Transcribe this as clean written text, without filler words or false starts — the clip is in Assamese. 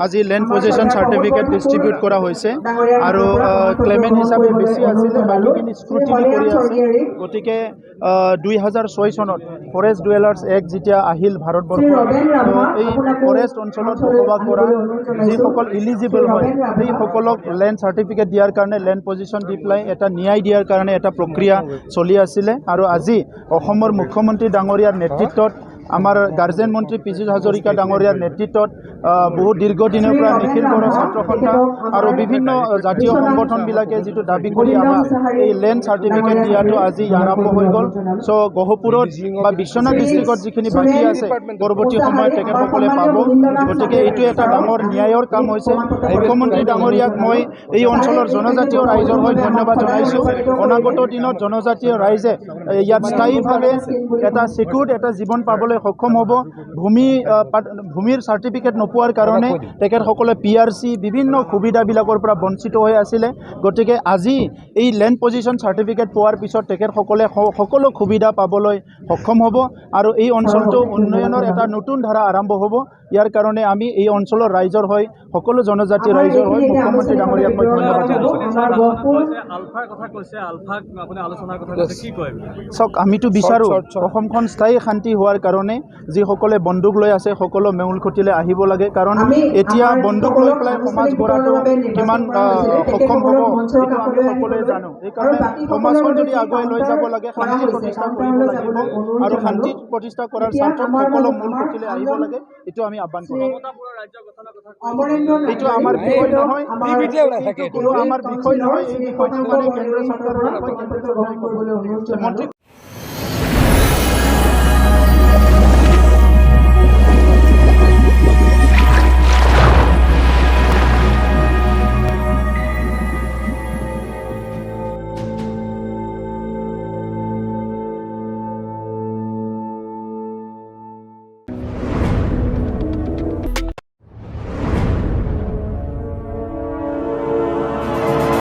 আজি ল্যান্ড পজিশন সার্টিফিকেট ডিস্ট্রিবিউট করা হয়েছে আর ক্লেমেন্ট হিসাবে বেশি আসলে বাকিখিনি স্ক্রুটিনি করে আছে গতিকে 2006 সনত ফরেস্ট ডুয়েলার্স এক্ট যেতিয়া আহিল ভারতবর্ষ এই ফরেস্ট অঞ্চলত বসবাস করা যিসকল ইলিজিবল হয় সেই সকলক ল্যান্ড সার্টিফিকেট দিয়ার কারণে ল্যান্ড পজিশন দি পেলাই এটা ন্যায় দিয়ার কারণে এটা প্রক্রিয়া চলি আছিলে আর আজি অসমৰ মুখ্যমন্ত্ৰী ডাঙৰিয়াৰ নেতৃত্বত আমাৰ গাৰ্জেন মন্ত্ৰী পীযুষ হাজৰিকা ডাঙৰীয়াৰ নেতৃত্বত বহু দীৰ্ঘদিনৰ পৰা নিখিল বড়ো ছাত্ৰ সন্থা আৰু বিভিন্ন জাতীয় সংগঠনবিলাকে যিটো দাবী কৰি আমাক এই লেণ্ড চাৰ্টিফিকেট দিয়াটো আজি আৰম্ভ হৈ গ'ল চ' গহপুৰত বা বিশ্বনাথ ডিষ্ট্ৰিক্টত যিখিনি বাকী আছে পৰৱৰ্তী সময়ত তেখেতসকলে পাব গতিকে এইটো এটা ডাঙৰ ন্যায়ৰ কাম হৈছে মুখ্যমন্ত্ৰী ডাঙৰীয়াক মই এই অঞ্চলৰ জনজাতীয় ৰাইজৰ হৈ ধন্যবাদ জনাইছোঁ অনাগত দিনত জনজাতীয় ৰাইজে ইয়াত স্থায়ীভাৱে এটা সিকিউৰ্ড এটা জীৱন পাবলৈ সক্ষম হ'ব ভূমিৰ সাৰ্টিফিকেট নোপোৱাৰ কাৰণে তেখেতসকলে PRC বিভিন্ন সুবিধাবিলাকৰ পৰা বঞ্চিত হৈ আছিলে গতিকে আজি এই ল্যান্ড পজিশন সাৰ্টিফিকেট পোৱাৰ পিছত তেখেতসকলে সকলো সুবিধা পাবলৈ সক্ষম হ'ব আৰু এই অঞ্চলটো উন্নয়নৰ এটা নতুন ধাৰা আৰম্ভ হ'ব ইয়াৰ কাৰণে আমি এই অঞ্চলৰ ৰাইজৰ হৈ সকলো জনজাতি ৰাইজৰ হৈ মুখ্যমন্ত্ৰী ডাঙৰীয়াক মই ধন্যবাদ চাওক আমিতো বিচাৰোঁ অসমখন স্থায়ী শান্তি হোৱাৰ কাৰণে যিসকলে বন্দুক লৈ আছে সকলো মেউলখুটিলৈ আহিব লাগে কাৰণ এতিয়া বন্দুক লৈ পেলাই সমাজ গঢ়াটো কিমান সক্ষম হ'ব সেইটো আমি সকলোৱে জানো সেইকাৰণে সমাজখন যদি আগুৱাই লৈ যাব লাগে শান্তি প্ৰতিষ্ঠা কৰিব লাগিব আৰু শান্তি প্ৰতিষ্ঠা কৰাৰ স্বাৰ্থত সকলো মূলখুটিলৈ আহিব লাগে এইটো আমি আহ্বান কৰিম এইটো আমাৰ বিষয় নহয় আমাৰ বিষয় নহয় এই বিষয়টো মানে কেন্দ্ৰ চৰকাৰৰ বিষয় কেন্দ্ৰ চৰকাৰে